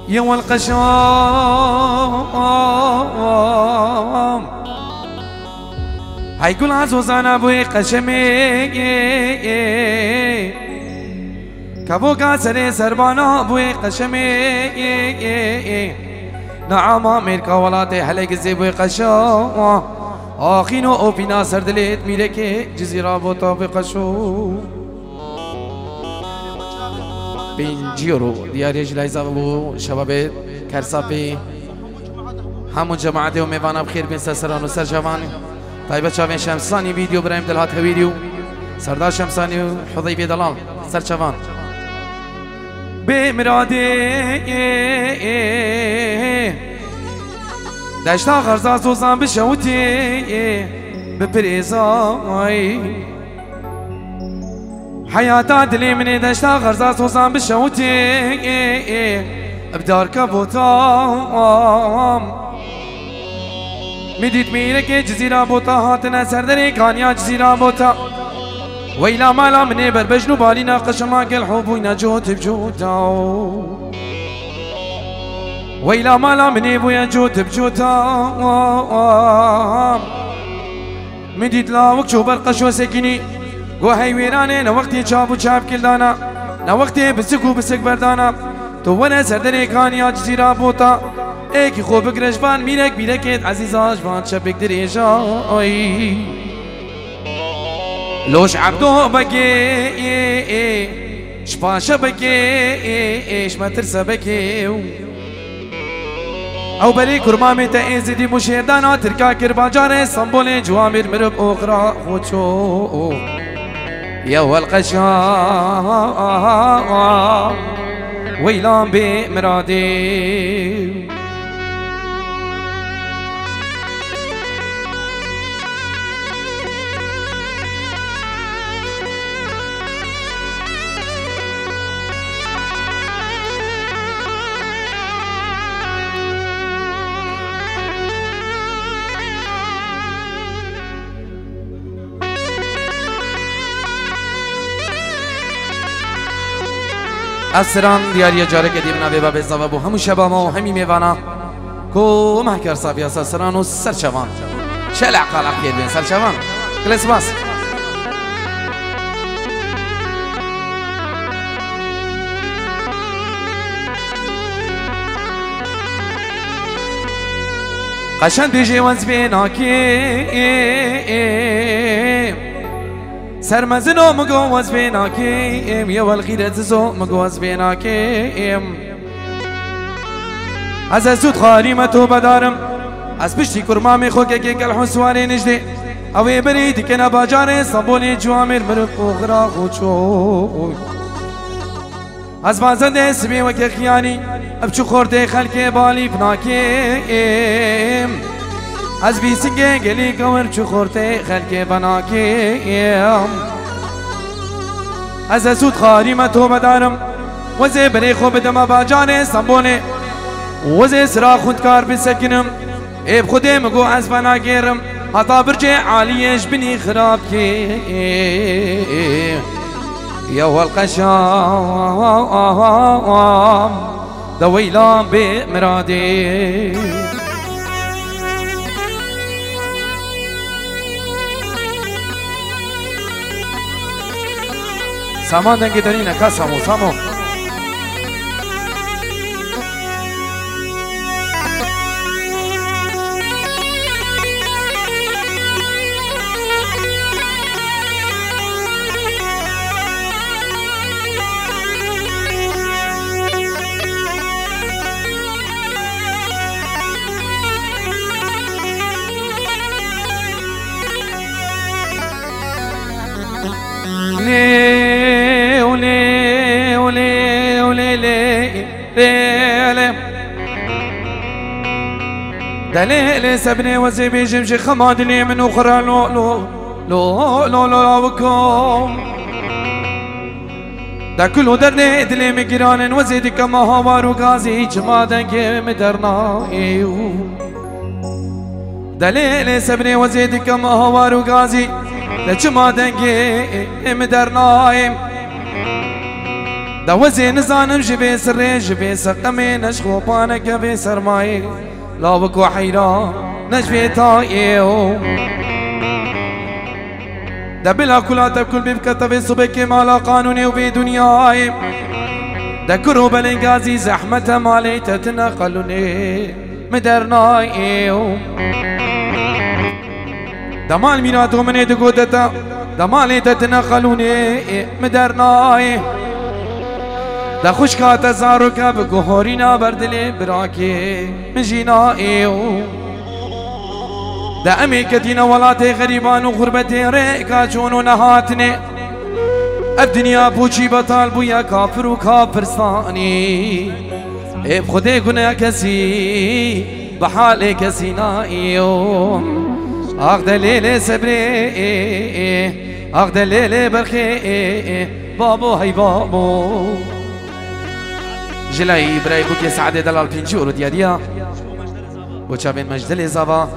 يوم القشام هيقول عزوزانا بوي قشمي كابوكا سري سربانا بوي قشمي نعم امريكا ولاتي حلق زي قشام آخينو او بنا سردليت ميركي جزيرة بوتا بقشو بينجيرو دياري جلايزا بو شباب كرسابي همون جماعتي وميوانا بخير بين سرسران وسر جواني طيبة شافين شمساني فيديو برايم دلهات فيديو سردار شمساني وحضيبي دلال سر جوان بمرادي دشتا غرزا سوزان بشوتي ببريزاي حياتا دلي مني دشتا غرزا سوزان بشوتي بدار كبوتام مديت ميرك جزيرة بوتا هاتنا سردري كانيا جزيرة بوتا ويلا مالا مني بربجنو بالينا قشما قل حبوينا جوت بجوتا ويلا مالا مني بويا جوت بجوتا مديت لا وكشو برقش وسكني قو هاي ويراني نوقتي شاب وشاب كلدانا نوقتي بسكو بسك بردانا تو وانا سردري كانيا جزيرة بوتا ايكي خوبك رجبان ميرك بيركت عزيزا جبان شبك دريجا لوش عبدو بكي شباشا بكي ايش ما ترسى بكي او بري كرمامي تأيزي دي مشيردانا تركا كرباجاري صنبولي جوامر مرب اخرى خوشو يا القشا ويلان بمرادي اسران دیاری جاره که دیمنا به باب زوابو همو شباما و همی میوانا کو محکر صافی اسران و سرچوان شلع قال اخیر بین سرچوان کلاس باس قشن دیجی ونز بینا کی سرمزنو مقوز بيناكيم يا والغيرة زو مقوز بيناكيم عززود خاريمتو بدارم از بشتي كرمامي خوكي كالحسواني نجدي اوي بريدي كنا باجاري صبوني جوامر مرق وغرا خوشو از بازنده سبي وكي خياني ابچو خورتي خلقي بالي بناكيم از بیسنگه گلی کور چو خورته خلق بناکیم از زود خاریمتو بدارم وزه بری خوب دم باجانه سنبونه وزه سرا خودکار بسکنم ایب خوده مگو از بناگیرم حتا برجه عالیش بنی خراب کی یا والقشام دویلام بمرادی سامان دنگی دارین اکا سامو سامو دليل سبني وزي بيجمشي خمادني من أخرى لو لو لو لو لو بكم دا كله درني دلي مقران وزيد كما هوار وغازي جمادك مدرنا دليل سبني وزيد كما هوار وغازي لجمادك مدرنا دوزي نزانم جبي سري جبي سقمي نشخو بانك بي سرماي لاوك وحيرا نجبي تايو دبلا كلا تبكل بكتب صبك مالا قانوني وبي دنياي دكرو بلنغازي زحمة مالي تتنقلوني مدرناي دمال ميناتو مني دقودتا دمالي تتنقلوني مدرناي دا خوشكات زاروك بقهورينا بردلي براكي مجيناي دا امي كتينا ولاتي غريبان وغربتي ريكا جونو نهاتني الدنيا بوشي بطال بويا كافر وكافرستاني بخدي قنا كسي بحالي كسيناي اخد الليل سبري اخد الليل برخي بابو هاي بابو جلاي براي بوكي سعادة دلال بينجورو دياديا وشابين مجدل زابا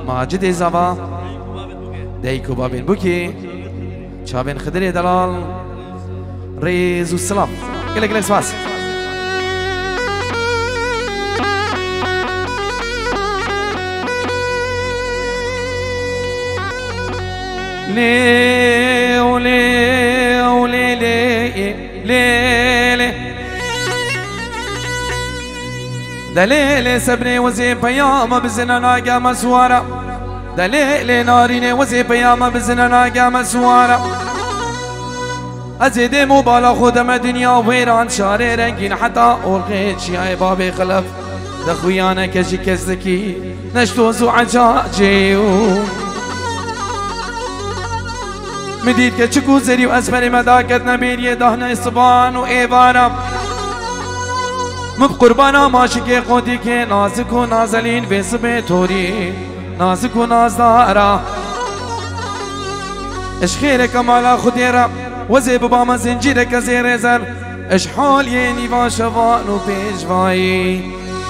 ماجد زابا دايكو بابين بوكي شابين خدري دلال ريز والسلام كلك لك سواس لي ولي ولي لي لي دليل سبني وزي بياما بزنا ناقا مسوارا دليل ناريني وزي بياما بزنا ناقا مسوارا ازيدي مبالا خودم دنيا ويران شاري رنگين حتى اولغيت شياي بابي خلف دخويانا كشي كزكي نشتوزو عجاجيو مديد كشكو زري واسفل مداكت نبيل دهنا الصبان وايبانا مبقربانا ماشي قوتي كي نازك ونازلين بسبي توري نازك ونازدارا اش خيرك مالا خديرا وزي بباما زنجيرك زير زر اش حال يني واشوان وبيجواي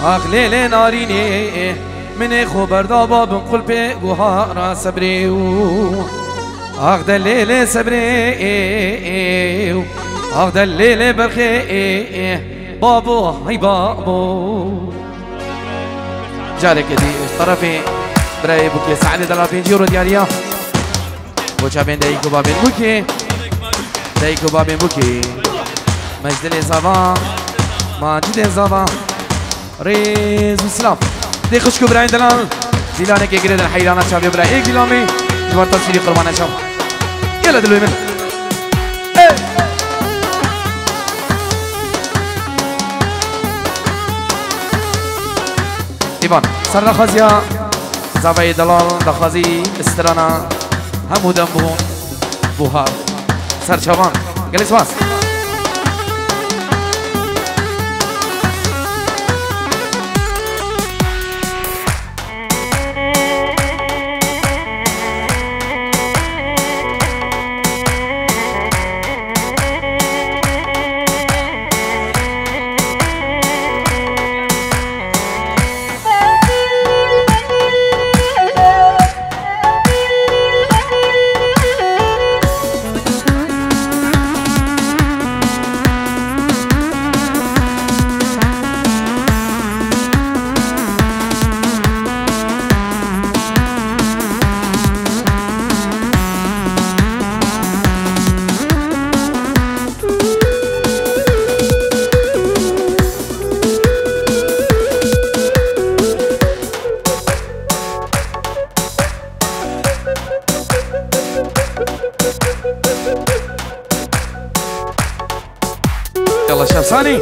اخ ليلي ناريني من خبر دابا بنقل بي قهارا سبريو اخ دليلي سبريو اخ دليلي برخي بابو هاي بابو جارك دي طرفي براي بوكي سعد دلابين جيرو دياريا وشابين دايكو بابين بوكي دايكو بابين بوكي مجدل زابا ماجد زابا ريز وسلام دي خشكو براي دلال زيلانك يقرد الحيرانة شابي براي ايك دلامي جوار تفسيري قربانا شاب يلا دلوي من إيبان سر دخازيا زاوية دلال دخازي استرانا همو دنبون بوهار سر شوان جلس باس يلا شاب ثاني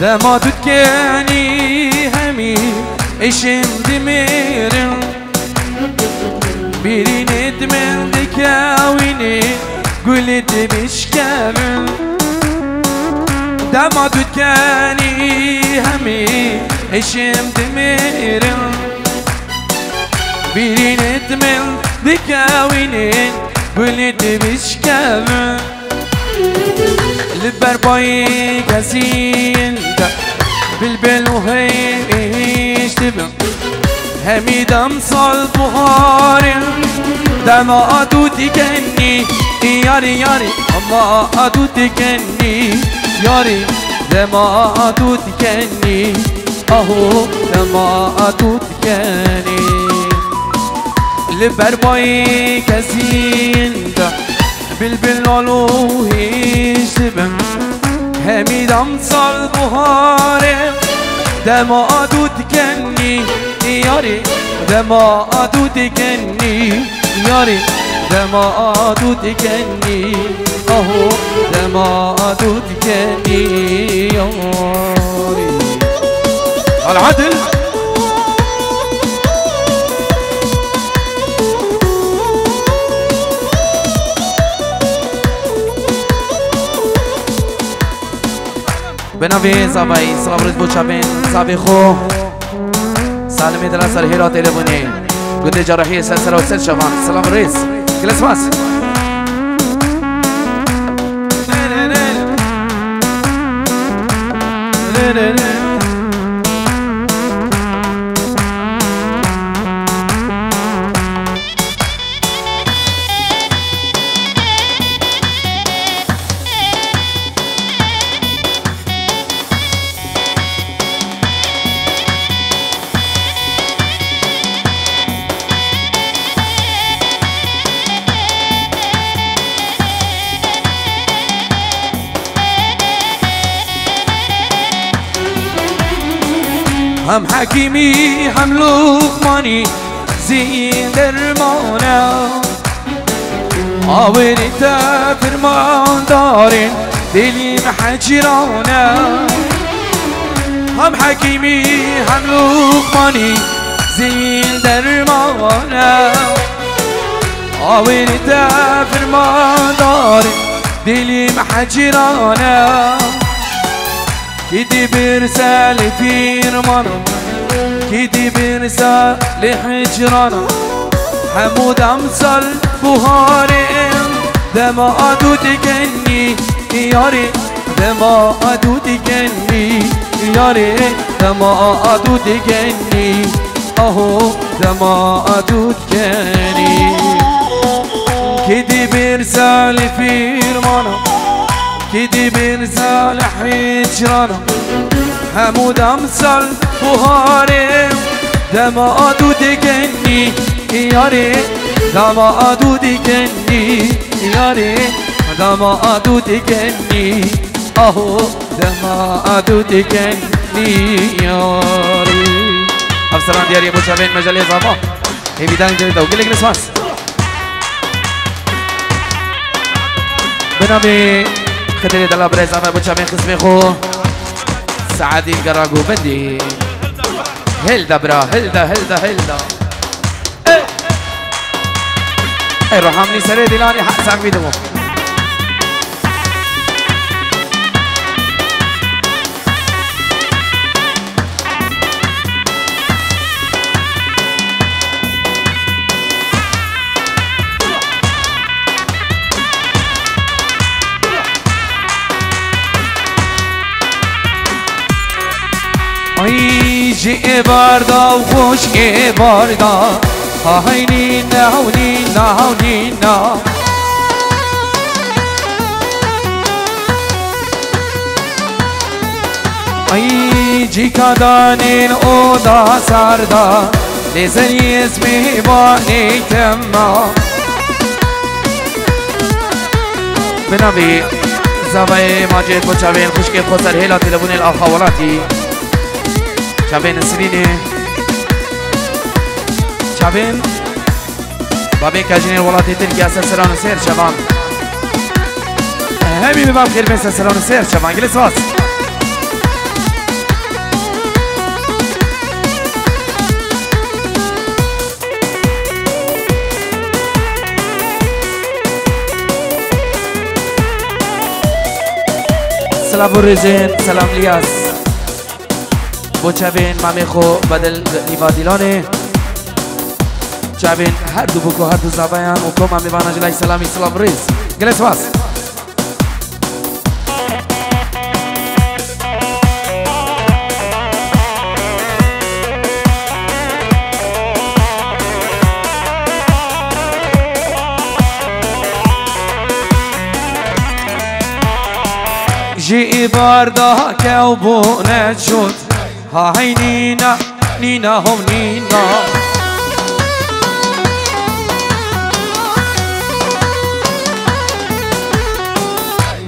دما دكاني همي اشم دميرن بيرين دمن دكاويني قلت بشكامن دما دكاني همي اشم دميرن بيرين دمن دكاويني قلت بشكامن لبرباي كسين بالبل وهيش تبن هميد امصال بهار دما ادو تكني ياري ياري اما ادو تكني ياري دما ادو تكني اهو دما ادو تكني لبرباي كسين بالبلالو هيش تبن هميد امصال بهارم دما ادو تكني ياري دما ادو تكني ياري دما ادو تكني اهو دما ادو تكني ياري العدل بنابي زباي صبرت بوشابين زبي خو سالمي دل سر هيرا تليفوني قد جرحي سلسله وسل شبان سلام الرئيس جلس ماس هم حكيمي هم لقماني زين درمانا آوريتا فرمان دارين دلي محجرانا هم حكيمي هم لقماني زين درمانا آوريتا فرمان دارين دلي محجرانا كدي برسال فيرمانا كدي برسال لحجرانا حمود امثال بهارين دما ادو تكني ياري دما ادو تكني ياري دما ادو تكني اهو دما ادو تكني كدي برسال فيرمانا كدي برسال حجرانا حمود امثال بهارين دما ادو تكني ياري دما ادو تكني ياري دما ادو تكني اهو دما ادو تكني ياري افسران دياري ابو شابين مجال اضافه هي بدايه جديده وقل لك نسمع بنامي خدري دلا بريز ابو شابين خصمي خو سعادي القراقو بدي هلدا برا هلدا هلدا هلدا اي رحمني سري دلاني حق ساق بيدمو ای جی باردا و خوش باردا های نینا و نینا و نینا ای جی کدانین او دا سردا لیزنی اسمی بانی تما بنابی زبای ماجد بچاوین خوشک خسر هیلا تلبون الاخوالاتی شابين سريني شابين بابين كاجين الولاتي تركيا سلسلون سير شبان همي بباب خير بين سلسلون سير شبان جلس راس سلام الرزين سلام لياس بو چابین مامی خو بدل نیوادیلانه چابین هر دو بکو هر دو زبایان و کو مامی بانا جلای سلامی سلام ریز گلس واس بردا كوبونة شد هاي نينا نينا هم نينا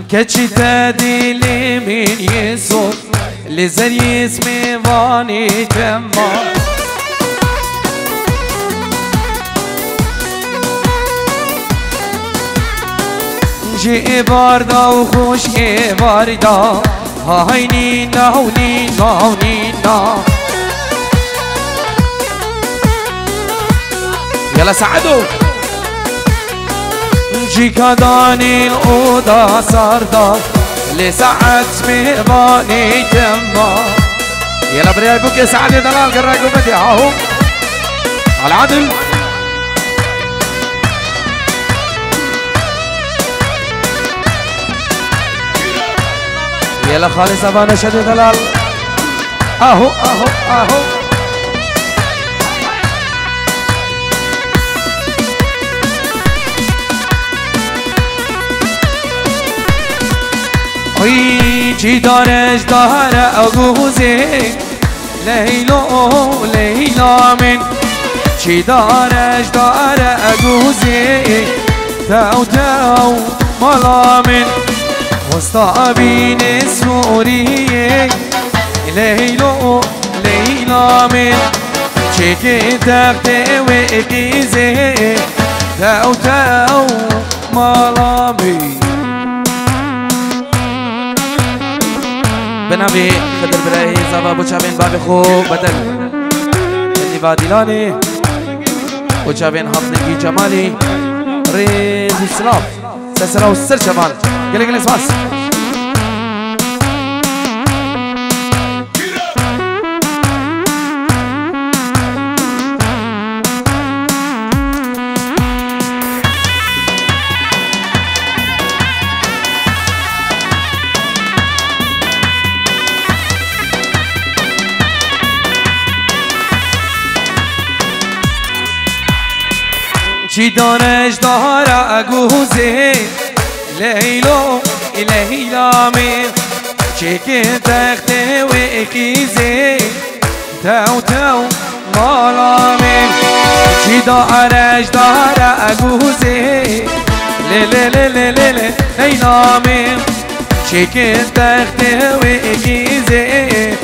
كتشي تديلي من يسوع لزري اسمي واني تما جي باردا وخوش باردا هاي نينا ونينا ونينا يلا سعدوا جي كداني الأوضة صاردا لسعد اسمي باني تما يلا برياي بوك يا سعد يا دلال قراكم بدي هاهو العدل يلا خالص ابانا شد دلال اهو اهو اهو وي چی دارش داره اگوزه لیلو لیلا من چی دارش داره اگوزه تاو تاو مالا من مستعبين سورية ليلو ليلا من شكي تغتي وإكيزي تاو تاو مالامي بنابي خدر براهي زبا بوچابين بابي خوب بدل اللي بادلاني بوچابين حفظنكي جمالي ريز السلاف سلسلة والسر شبان قلي قلي اسماس چی دانش داره اگوزه لیلو لیلا من چکه تخته و اکیزه تاو تاو مالا من چی دارش داره اگوزه لیلا من چکه تخته و اکیزه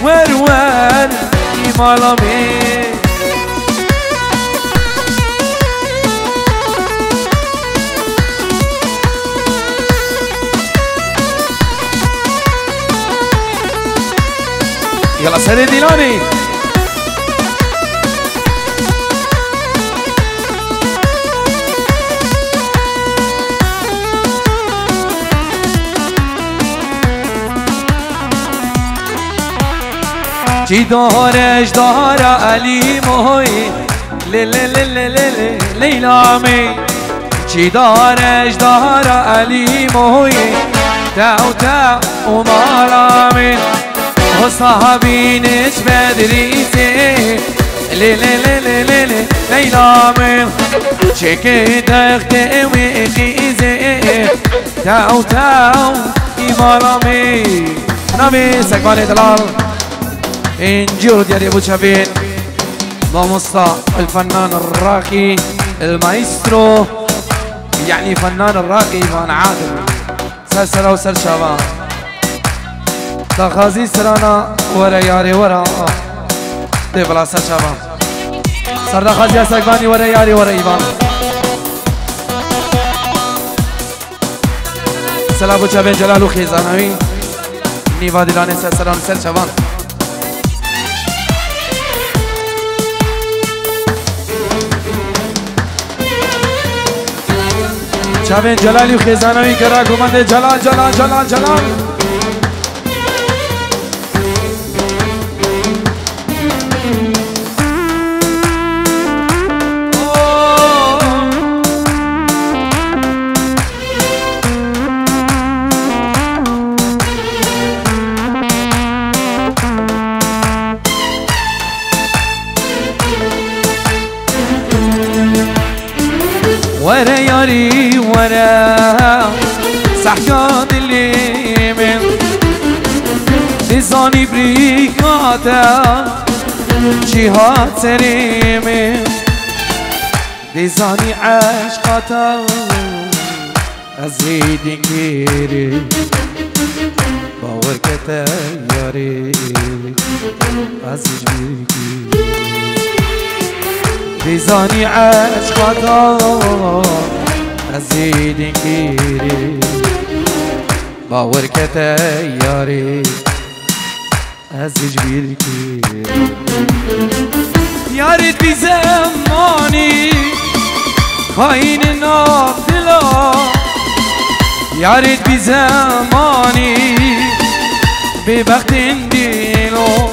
ور مالا من يلا سري ديلاني چی دارش داره علی موی لیلا می چی دارش داره علی موی تاو تاو مالا من وصحابينش بدريسي ليلا من شكي تغتي وإخيزي تاو تاو إمارامي نامي سكباني دلال إنجور ديالي أبو شابين بمصطفى الفنان الراقي المايسترو يعني فنان الراقي فان عادل سلسلة وسل شباب تخازي سرانا ورا ياري ورا دي بلا سچابا سردا خازي سگباني ورا ياري ورا ايوان سلام چابن جلالو خيزانوي نيوا دلانه سران سر چوان چابن جلالو خيزانوي کرا گمند جلال جلال جلال جلال ورا ياري ورا سحقان اللي من دزانی بریکاتا جهات سريمي دزانی عشقاتا ازيد كيري باور كتا ياري ازيج بيكي دزانی عشقاتا ازيد كيري باور كتا ياري ازيج بيكي يا ريت بزماني خاين نافلا يا ريت بزماني ببخت دينو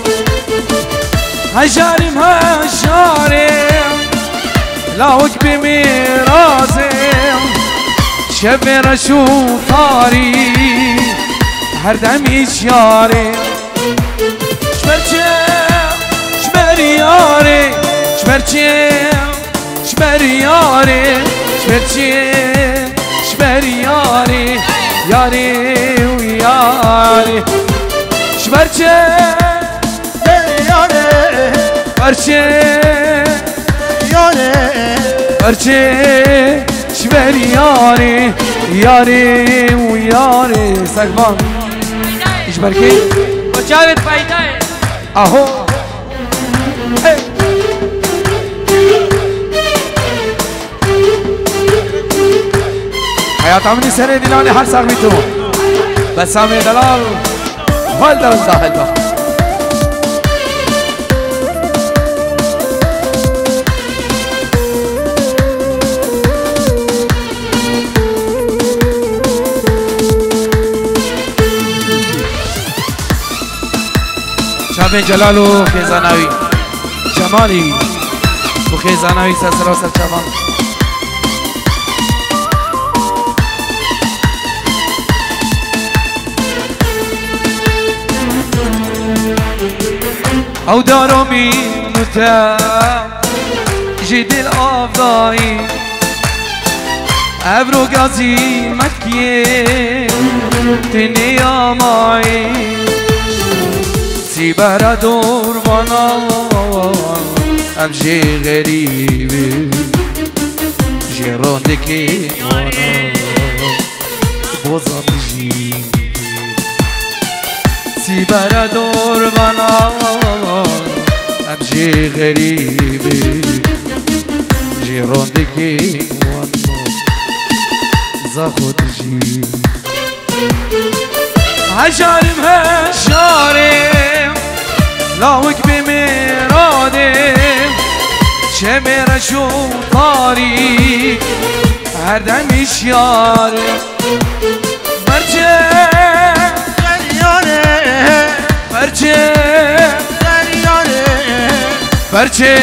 هجارم هجارم لاوك بميرازم شبر شو طاري هردمي شاري شبرياري شبرياري شبرياري ياري وياري شبرياري ياري وياري سقفان ايش بركي وجاوب فايدة اهو حياة عمني سري دلالي هر ساقبيتو بس سامي دلال هل دلال داخل با شابين جلالو خيزاناوي جمالي وخيزاناوي سلسلة وسل شابان او دارو منوتا جد الافضاي ابرو قازي مكيه تنيا معي سيبارا دور بنا امشي غريبي جيروندكي وانا بوزا بجي سيبارا دور بنا امشي غريبي جيروندكي وانا زاخد جي هجارم هجارم لاوك بمرادم شمر شو طاري هردم شيارم برجه برجه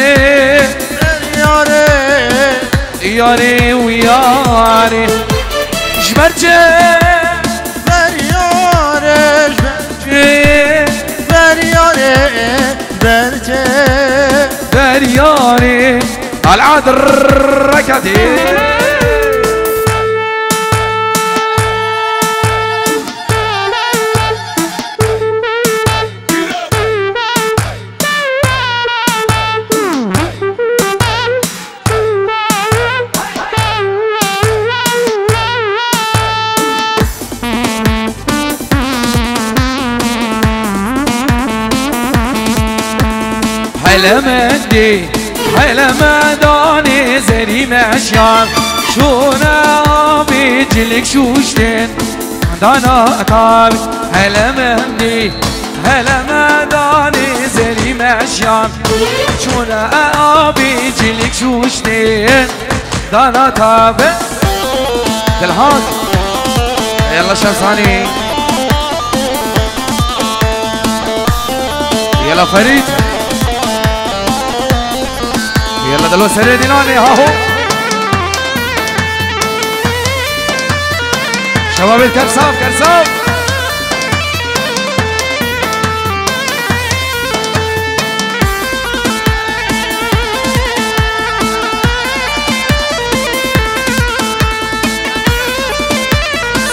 ياري وياري جبرجه برياري العاد الركضي حلمدي حلمداني زري مشيان شونا بيجلك شوشتين دانا طابي حلمدي حلمداني زري مشيان شونا بيجلك شوشتين دانا طابي دلهات يلا شمساني يلا فريد يلا دلو سري ديناني هاهو شباب الكرساف كرساف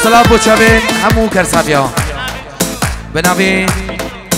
سلام بو شبين همو كرسافيا بنابين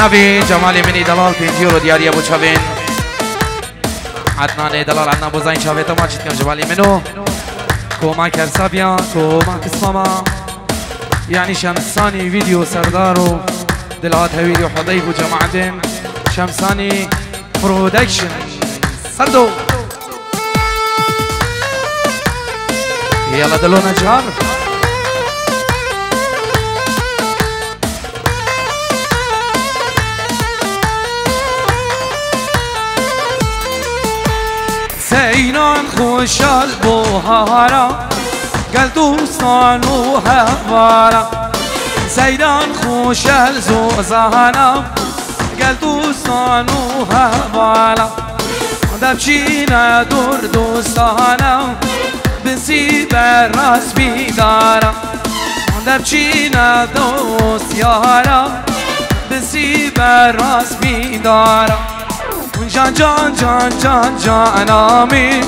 جنابي جمال مني دلال 5 يورو دياري ابو شافين عدنان دلال عدنان بوزاين شافيتا ما جتكم جمالي منو كوما كرسابيا كوما كسماما يعني شمساني فيديو سردارو دلات هويلي وحضيف وجماعتين شمساني برودكشن سردو يلا دلونا جار سينان خوشال بوهارا قل دوستان و هوارا سينان خوشال زوزانا قل دوستان و هوارا دبچينا دور دوستانا بنسي براس بيدارا دبچينا دوست يارا بنسي براس بيدارا جان جان جان جان جانامي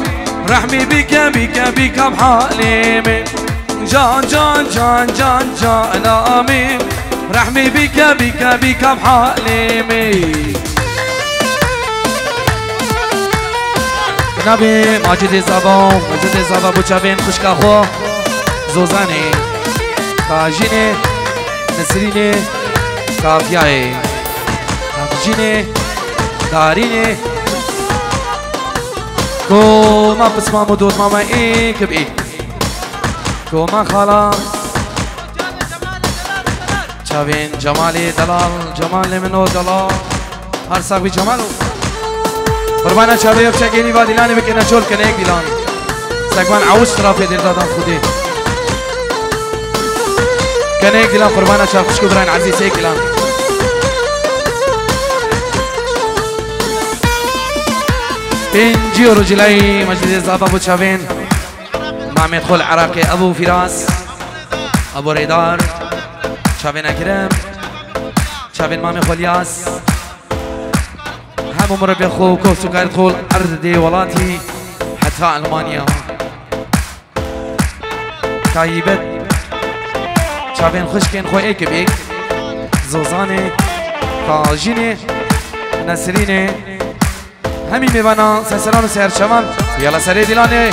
رحمي بك بك بك بحاليمي جان جان جان جان جانامي رحمي بك بك بك بحاليمي نبي ماجد زابا بوچاوين خوشكا خو زوزاني كاجيني نسريني كافياي كاجيني داريني كوما بسمة مدود ماما إيك بإيك كوما خالا شابين جمالي دلال جمالي منو دلال هر ساق بي جمالو قربانا شابي بشاكيني بادلاني بكنا شول كنيك دلان ساقوان عوش طرافي دير دادان خودي كنيك دلان قربانا شاب خشكو براين عزيز هيك دلان بنجي رجلي مجلس زابا ابو شافين مع يدخل عراقي ابو فراس ابو ريدار شافين اكرم شافين مامي خلياس هم مربي اخو كوسو قاعد يدخل ارض دي ولاتي حتى المانيا كايبت شافين خشكين خو ايك بيك زوزاني كاجيني نسريني همین میبانا سرسران و سهر شمال یلا سری دیلانه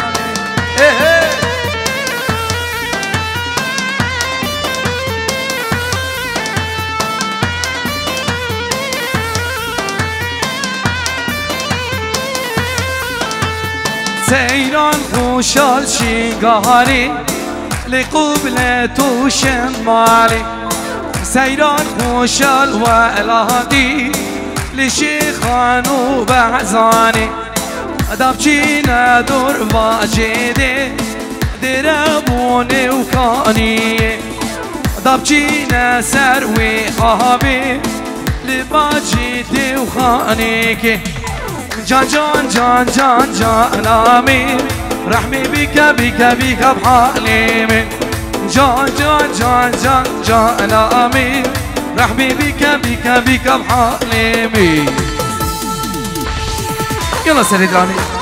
سیران خوشال شنگاری لقبل تو شمالی سیران خوشال و الهادی لشيخان وبعزاني دابچينا دور واجدي دربوني وكاني دابچينا سروي خابي لباجيتي وخانيكي جان جان جان جان جانامي رحمي بك بك بك بحاليمي جان جان جان جان جانامي رحمي بك بك بك بحاليمي يلا سريد راني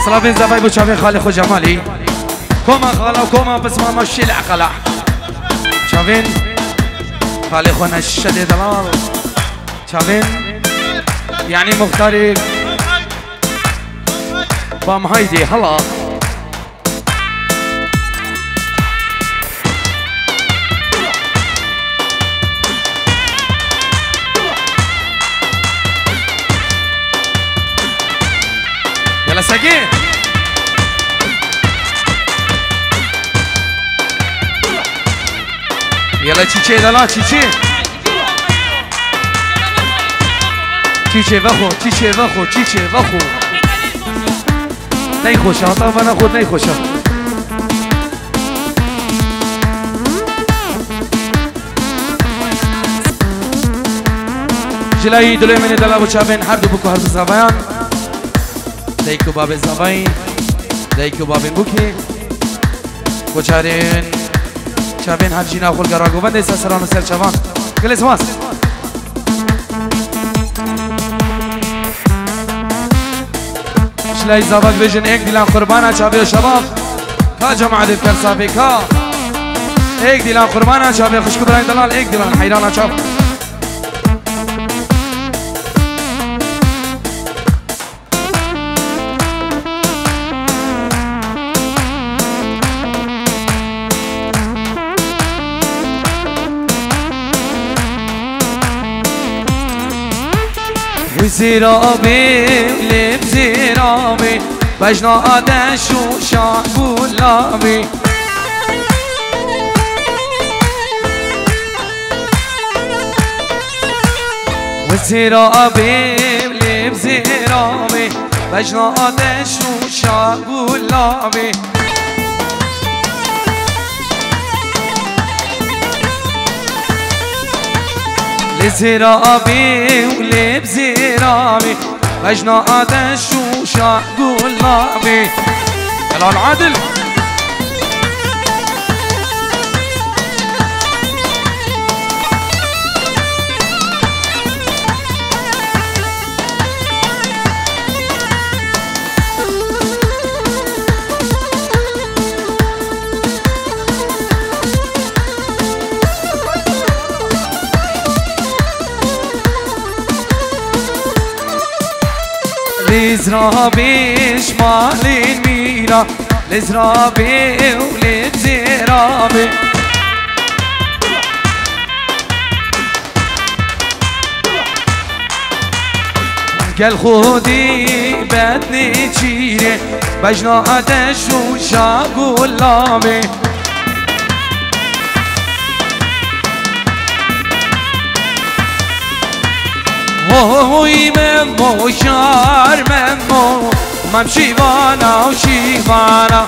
سلافين زباي بو شافين خالي خو جمالي كوما خالا وكوما بس ما مشي العقلة شافين خالي خو نشد دلال شافين يعني مختاري بام هايدي هلا يلا ساقين يلا تشيتشي دلا تشيتشي تشيتشي وخو تشيتشي وخو تشيتشي وخو نيخوشا طبعا ناخذ نيخوشا جلایی دلوی من دلا و چابین هر دو بکو هر دو زبان دیکو باب زبان دیکو باب بوکی وشارين شابين هرجينا وخل قراقو بندي سسران وسير شبان كل اسواس شلاي زابط بيجن ايك ديلان قربانا شابي وشباب كا جماعة ديفكر صافي كا ايك ديلان قربانا شابي خشكو براي دلال ايك ديلان حيرانا شاب زرابي لب زرابي بجنا آتش و شعبولابي وزرابي لب زرابي بجنا آتش و شعبولابي لزرابي ولب زرابي بجنا آتش و شعبولابي يلا العدل لزرابي شمال الميرا لزرابي ولب زرابي قال خودي بدني تشيري بجنا آتش و شعبولابي هوی ممو شار ممو مم شیوانا و شیوانا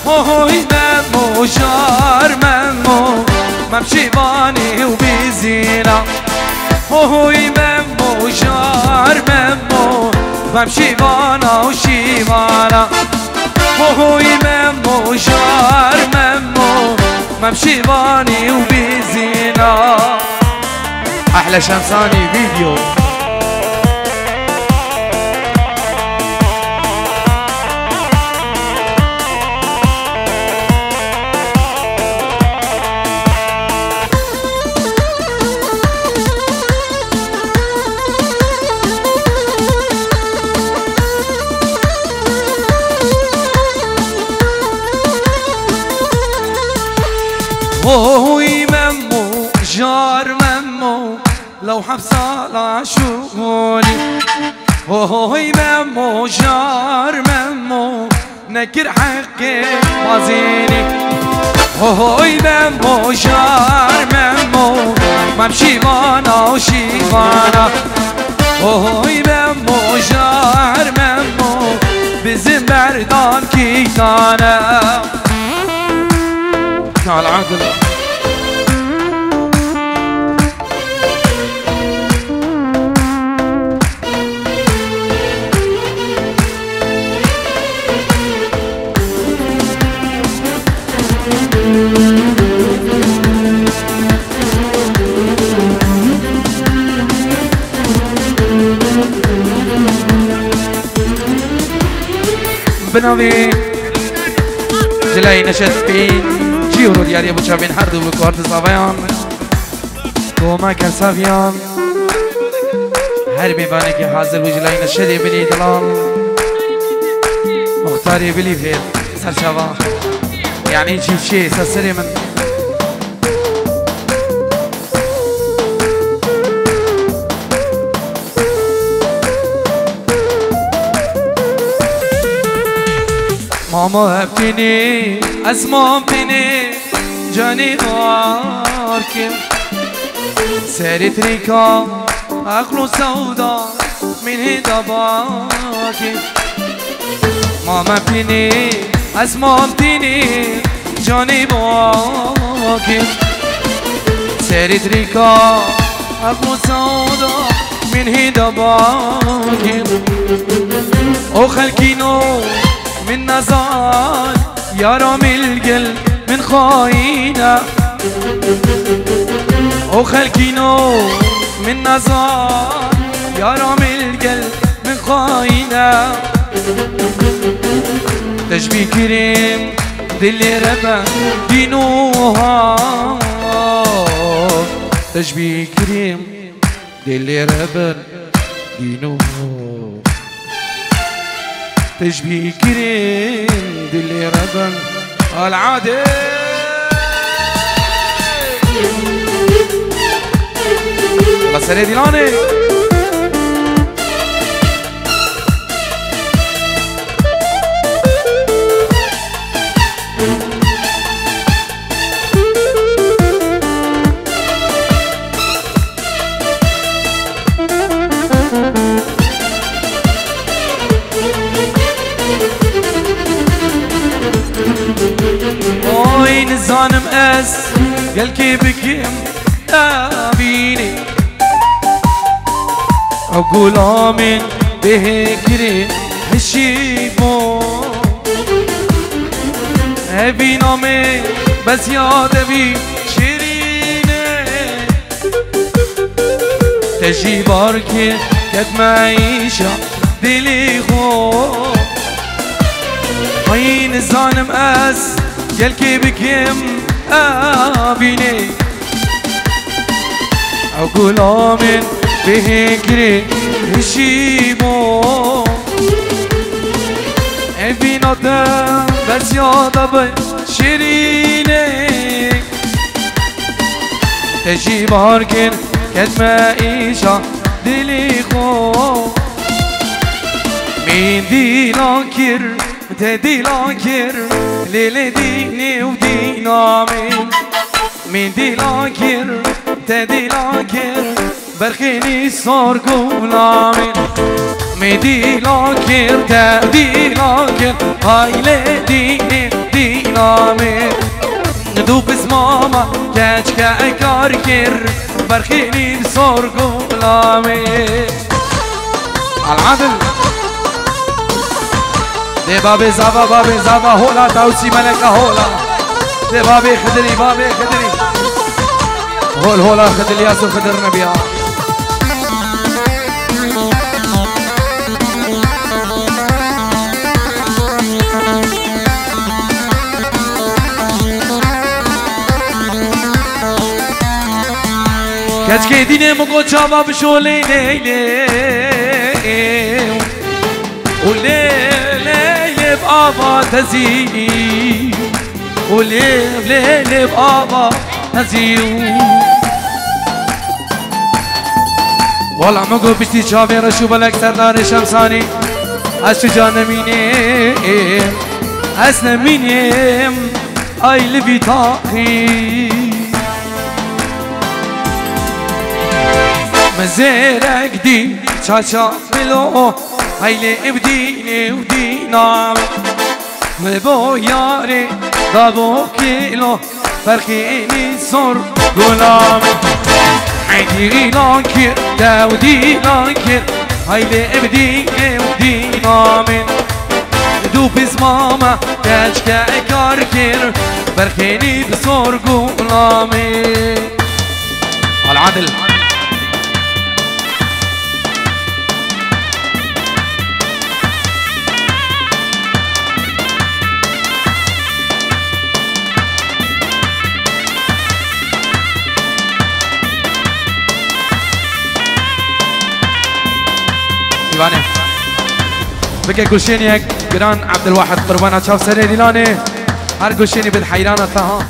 هوی ممو شار ممو مم شیوانی و بیزینا هوی ممو شار ممو مم شیوانا و شیوانا هوی ممو شار ممو مم شیوانی و بیزینا احلى شمساني فيديو هوي ممو جار ممو لو حبسة لا شغولي هوي ممو جار ممو نكر حقي وزيني هوي ممو جار ممو ممشي وانا وشيوانا هوي ممو جار ممو بزم بردان كيتانا تعال عقل بناوي جلاي نشد بين جيورو دياري ابو شابين حردو بكوارت صافيان كوما كالسافيان هر بيباني كي حاضر وجلاي نشد بني دلال مختاري بلي فيل سرشابا يعني نشيف شي سرسري من ماما هفتني اسمام بني جاني غاركم سيري تريكا عقلو سودا من هدا باكي ماما بني اسمام بني جاني باكي سيري تريكا عقلو سودا من هدا باكي او خلقينو من نزال يا رامي القلب من خاينة وخلقينو من نظر يا رامي القلب من خاينة تشبيه كريم دلي ربا دينوها تشبيه كريم دلي ربا دينوها تشبيه كريم دلي ربا العادي الله سري ديلاني اوي نزانم اس قال كيبكيم ابيني اقول امين بهكري هشيبو ابي نامي بس ياد ابي شيريني تجي باركي كد معيشة دلي خوف هين الظالم اس قال كيبكيم ابيني اقول امين بهكري هشيمو ابي نادم بس ياد شيريني تجي باركن كد معيشة دلي خوف مين دي لانكر تدي لانكر ليلي ديني ودينا مين دي لانكر تدي لانكر برخيني صار قولامين مين دي لانكر تدي لانكر هاي لديني دينا ندوب اسماما كاش كاكاركر برخيني صار قولامين العدل دي بابي زابا هولا تاوسي ملكة هولا دي بابي خدري هول هولا خدر ياسر خدر نبيا كاش كيديني مقو تشابا بشولي ليلي وليلي بابا تزيني وليلي بابا تزيني والله مقو بشتي شافي رشوب لك سردار شمساني اشو جانميني اسنميني اي لبي طاقي مزيرك دي شاشا بلو هيلي ابديني ودينا مبو ياري ضابو كيلو فرخيني صور غلام عيدي لانكر داودي لانكر هيلي ابديني ودينا دوب اسماما كاشكا كاركر فرخيني بصور غلام العدل ديوانه بقى كوشينيك جران عبد الواحد قربانة شاف سري ديلاني هر كوشيني بالحيرانة تها